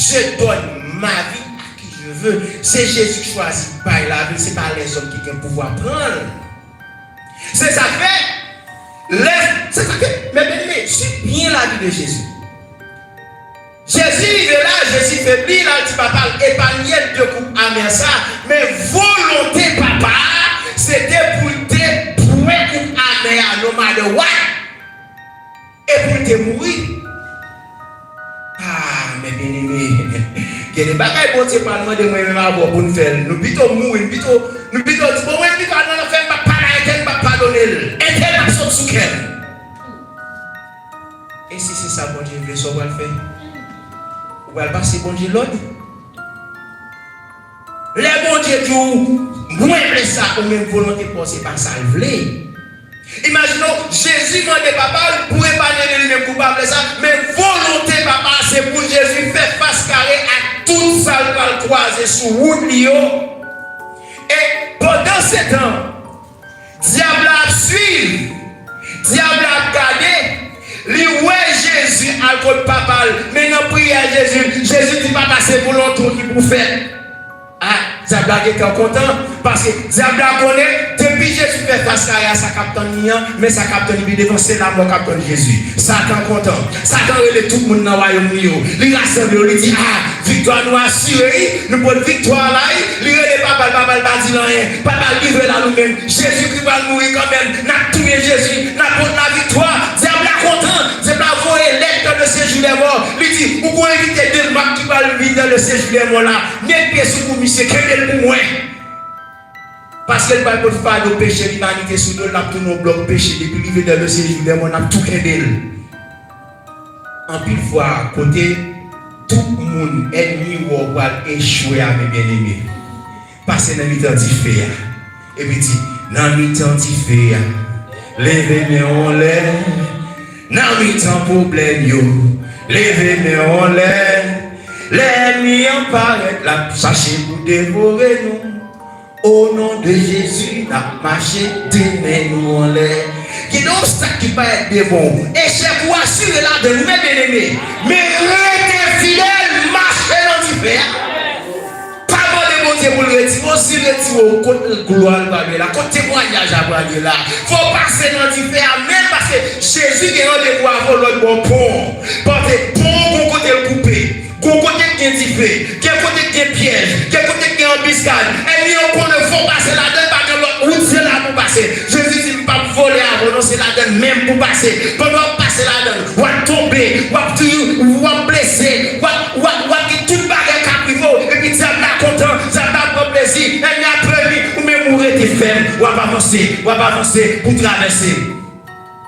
Je donne ma vie à qui je veux. C'est Jésus qui choisit par la vie. Ce n'est pas les hommes qui ont le pouvoir prendre. C'est ça fait. C'est ça fait. Mais bien aimé, c'est bien la vie de Jésus. Jésus est là, Jésus faiblit, là, il dit papa, épargner de coupe amer ça. Mais volonté, papa, c'était pour te prouver coupe amer à no matter what. Et pour te mourir. Ah, mais bien aimé, il y a des bagages pour te parler de moi-même avant pour nous faire. Nous plutôt mourir, nous plutôt dire, bon, oui, nous allons faire ma parole, elle va pardonner. Elle va sortir sous elle. Et si c'est ça, bon Dieu, veut, ça va le faire. Vous allez passer bon Dieu l'autre. Les bon Dieu disent, moi je ça, ou même volonté pour c'est pas ça le voulait. Imaginons, Jésus m'a dit papa, pour épargner lui-même coupable ça, mais volonté papa, c'est pour Jésus faire face carré à tout ça qui va le croiser sous route. Et pendant ce temps, diable a suivi, diable a gardé. Lui, ouais, Jésus, alcool papa, mais non, prière Jésus. Jésus dit, papa, c'est volonté qui pour faire. Ah, diable est content parce que diable connaît, depuis Jésus fait face à sa capitaine, mais sa capitaine lui devant c'est la mort capitaine Jésus. Satan content. Satan relève tout le monde dans le royaume. Il rassemble, il dit, ah, victoire nous assurée, nous prenons victoire là, il relève papa, pas dit rien, papa livre là nous-mêmes. Jésus qui va mourir quand même, n'a tué Jésus, n'a pas la victoire. Diable est content, diable a volé l'être de ces jours morts. Il dit, vous pouvez éviter de le qui va le vide de ces jours morts là. Mettez pieds sous vous, monsieur, qu'elle est pour moi. Parce que le Bible parle de péché, l'humanité sous nous, n'a tout nos blocs péché, depuis l'arrivée de ces jours morts, n'a tout qu'elle. En pile fois, côté, tout le monde ennemi ou va échouer à mes bien-aimés. Parce que dans le temps d'y et puis dit, dans le temps d'y levez-moi en l'air. Dans le temps problème, levez-moi en l'air. L'ennemi en paraît là, sachez pour dévorer nous. Au nom de Jésus, n'a marché, tenez-nous en l'air. Il y a un obstacle qui va être de bon. Et c'est pour assurer là de nous, mes bien-aimés. Mais restez fidèles, marchez dans l'hiver. Pas de bon Dieu pour le retirer. Aussi retirer côté gloire là, côté témoignage à aller là. Il faut passer dans l'hiver, même parce que Jésus qui est rendez-vous avant l'autre bon pont. Parce que pont, bon côté le coupé. Bon côté qui est diffé, quel côté qui est piège, quel côté qui est embuscade. Et nous, on ne faut passer là-dedans, parce que l'autre, c'est là pour passer. Jésus dit, pas voler avant, non, c'est là-dedans même pour passer. Pendant passer là-dedans, on va tomber, on va blesser, on va tout bagarre caprivo, et puis ça va content, ça va prendre plaisir. Et puis après, ou même mourir tes fermes, on va avancer pour traverser.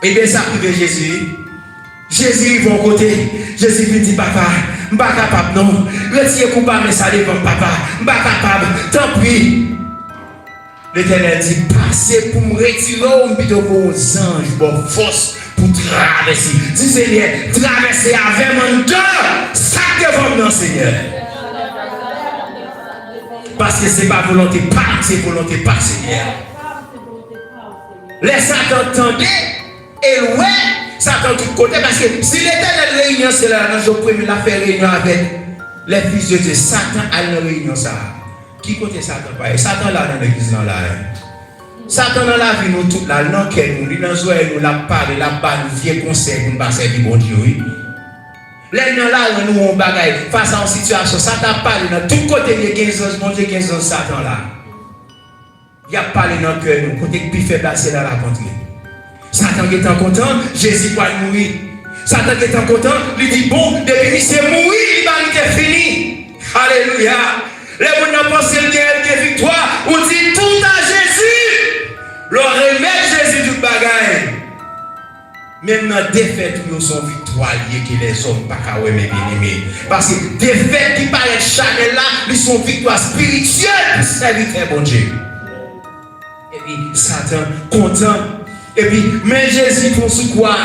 Et bien, ça prive Jésus. Jésus va au côté, Jésus lui dit, papa, je ne suis pas capable, non. Retire coupable, mais ça dépend, papa. Je ne suis pas capable, tant pis. L'Éternel dit, passez pour me retirer, ou plutôt pour aux anges, pour force, pour traverser. Dis Seigneur, traverser avec mon cœur, ça devant nous, Seigneur. Parce que ce n'est pas volonté par, c'est volonté par, Seigneur. Les Satan entendez, et ouais. Satan tout côté parce que si l'Éternel réunion c'est là, je peux la faire réunion avec les fils de Dieu. Satan a une réunion ça. Qui côté Satan pas? Satan là dans l'église là. Satan dans la vie nous tout là, non qu'elle nous, dans joie nous la parle, la balle, vieux conseil pour nous passer du bon Dieu. Les gens là nous on bagaille face à une situation, Satan parle dans tout côté de 15 ans, mon Dieu 15 ans Satan là. Il a parlé dans le cœur nous côté qui fait passer dans la contrée. Satan qui est en content, Jésus va mourir. Satan qui est en content, lui dit bon, depuis c'est mourir, l'humanité est finie. Alléluia. Les gens pensent qu'il y a une victoire, on dit tout à Jésus. Leur remettre Jésus du bagaille. Même dans la défaite, ils sont victoires que les hommes pas qu'à mes bien-aimés. Parce que défaite qui paraît Chanel là, ils sont victoires spirituelles pour servir bon Dieu. Et puis Satan content. Et puis, mais Jésus pour sous quoi?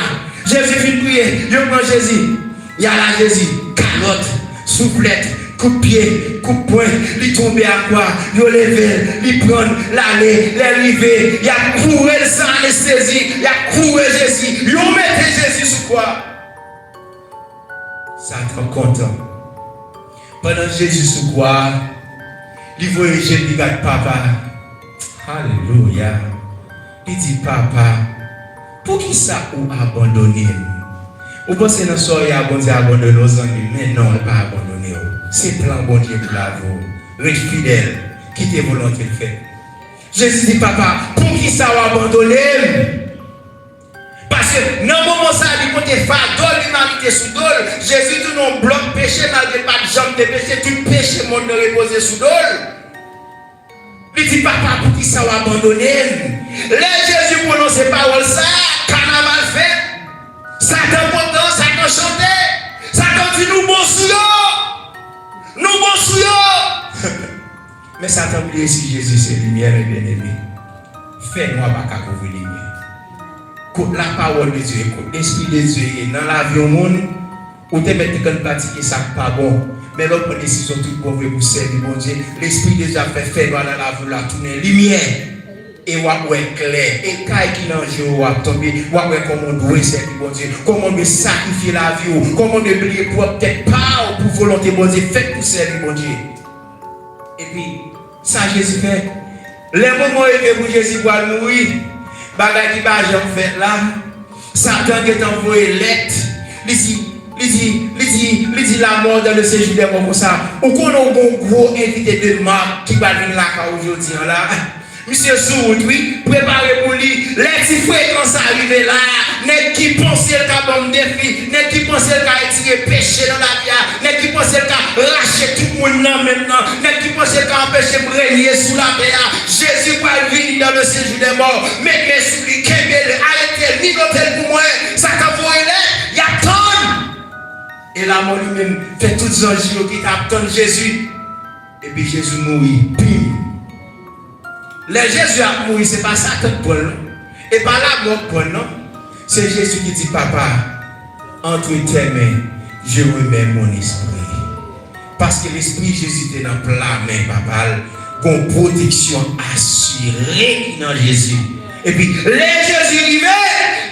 Jésus vient prier. Je prends Jésus. Il y a là Jésus. Calotte, soufflette, coup de pied, coup de poing. Il tombe à quoi? Il levé, il prend l'aller, l'arrivée. Il a couru sans anesthésie. Il a couru Jésus. Il met Jésus sous quoi? Satan content. Pendant Jésus sous croix, il voyait Jésus, il regarde papa. Alléluia. Il dit papa, pour qui ça ou abandonné? Ou pensez dans soirée abandonner nos amis, mais non, pas abandonner. C'est plan bon Dieu pour la vous. Reste fidèle, quittez volonté de faire. Jésus dit papa, pour qui ça ou abandonner? Parce que dans le moment ça, il compte fadol, l'humanité sous dol. Jésus tout non bloc péché, malgré pas de jambes de péché, tout péché monde de reposer sous dol. Il dit papa, pour qui ça va abandonner? Les Jésus prononce ces paroles, ça, carnaval fait. Satan content, Satan chanté. Satan dit nous bon sous nous bon sous. Mais Satan oublie si Jésus c'est lumière et bien-aimé. Fais-moi pas qu'à couvrir lumière. Écoute la parole de Dieu, écoute l'esprit de Dieu dans la vie au monde, ou te mettre quand pratiquer ça pas bon. Mais l'autre décision toute pour vous servir bon Dieu. L'esprit de Dieu a fait faire dans la vie la tourner lumière. Et on est clair. Et quand il est en jeu, tomber, on est comment on doit servir bon Dieu. Comment on doit sacrifier la vie, comment on doit prier pour peut-être pas pour volonté bon Dieu, fait pour servir bon Dieu. Et puis, ça Jésus fait. Les moments où Jésus va mourir, bagay qui va fait là, Satan qui est envoyé lettre, il dit la mort dans le séjour des morts comme ça. Ou qu'on a un gros invité de marque qui va venir là aujourd'hui là. Monsieur Soud, oui, préparez pour lui. Les petits frères quand ça arrive là, n'est qui pensent qu'elle a bon défi, n'est qui pensent qu'elle a tiré péché dans la vie, n'est qui pensent qu'elle a lâché tout le monde maintenant, n'est qui pensent qu'elle a empêché de régner sous la terre. Jésus va venir dans le séjour des morts, mais sous lui, arrêtez, nigotez pour moi, ça t'a voyé là, il y a tonne. Et la mort lui-même fait toutes les anges qui t'attendent Jésus. Et puis Jésus mourit, pim. Le Jésus a mouru, ce n'est pas Satan Paul. Et pas la mort Paul, non. C'est Jésus qui dit, papa, entre tes mains, je remets mon esprit. Parce que l'esprit Jésus était dans la main, papa. Une protection assurée dans Jésus. Et puis, les Jésus arrivait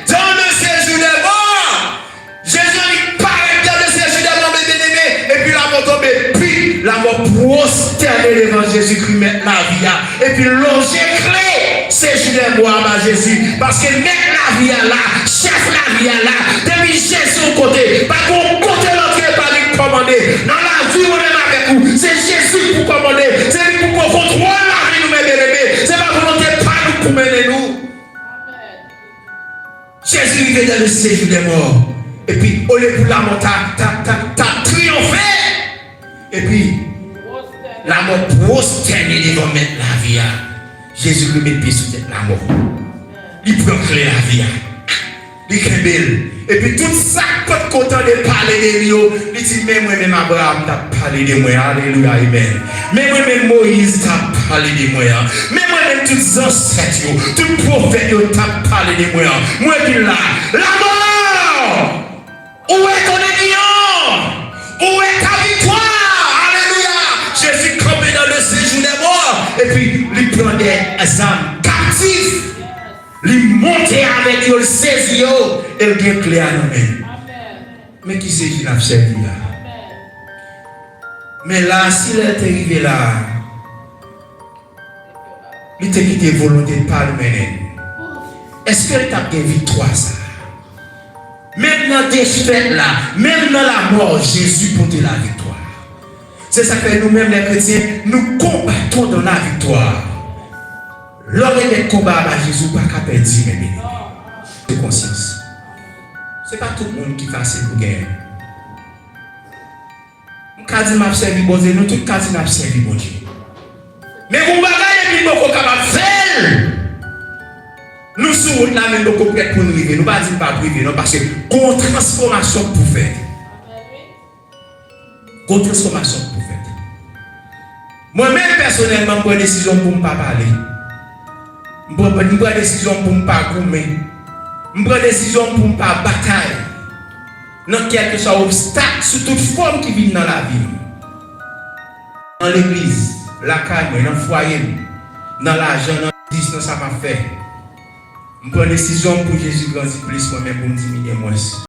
dans le séjour des morts. Jésus dit, paraît dans le séjour des morts, mes bien-aimés. Et puis la mort tombée. Puis la mort prosternée devant Jésus-Christ, mettre la vie. Et puis longer clé, séjour des morts à Jésus. Parce que mettre la vie là, chef la vie là, depuis Jésus au côté. Pas qu'on côté l'entrée par lui commander. Dans la vie, on est avec vous. C'est Jésus pour commander. C'est lui pour qu'on contrôle la vie, nous, mes bien-aimés. C'est pas volonté pas nous pour mener nous. Jésus est dans le séjour des morts. Et puis, au lieu pour la mort, t'as triomphé. Et puis, la mort prosternée devant mettre la vie. Jésus lui met pied sous la mort. Il proclame la vie. Il est belle. Et puis, tout ça, quand content de parler de lui, il dit, mais moi-même Abraham t'a parlé de moi. Alléluia, amen. Mais moi-même Moïse t'a parlé de moi. Mais moi-même tous les ancêtres, tous les prophètes t'a parlé de moi. Moi, puis là, la mort! Où est ton aiguillon? Où est ta victoire? Alléluia! Jésus campé dans le séjour des morts. Et puis, il prend des âmes captives. Il monte avec eux, il saisit eux, et il gagne clé à nous-mêmes. Mais qui c'est qui l'a servi là? Mais là, s'il est arrivé là, il t'a quitté volonté de pas le mener. Est-ce qu'il t'a gagné victoire ça? Même dans des fêtes là, même dans la mort, Jésus porte la victoire. C'est ça que nous-mêmes les chrétiens, nous combattons dans la victoire. L'homme est combat à Jésus, pas qu'à perdre, mes bien-aimés. De conscience. Ce n'est pas tout le monde qui fait pour gagner. Quand je m'ai servi bon Dieu, nous tous quand je m'ai servi bon Dieu. Mais vous bagayez, nous sommes capables de faire. Nous sommes là, même nous sommes prêts pour nous arriver. Nous ne disons pas priver, non, parce que qu'on transformation pour faire. Qu'on transformation pour faire. Moi-même, personnellement, je prends une décision pour ne pas parler. Je prends une décision pour ne pas gommer. Je prends une décision pour ne pas batailler. Dans quelque chose obstacle, sous toute forme qui vient dans la vie. Dans l'église, la caille, dans le foyer, dans l'argent, dans le business, dans ça m'a fait. Je prends une décision pour Jésus grandir plus, moi-même pour me diminuer moins.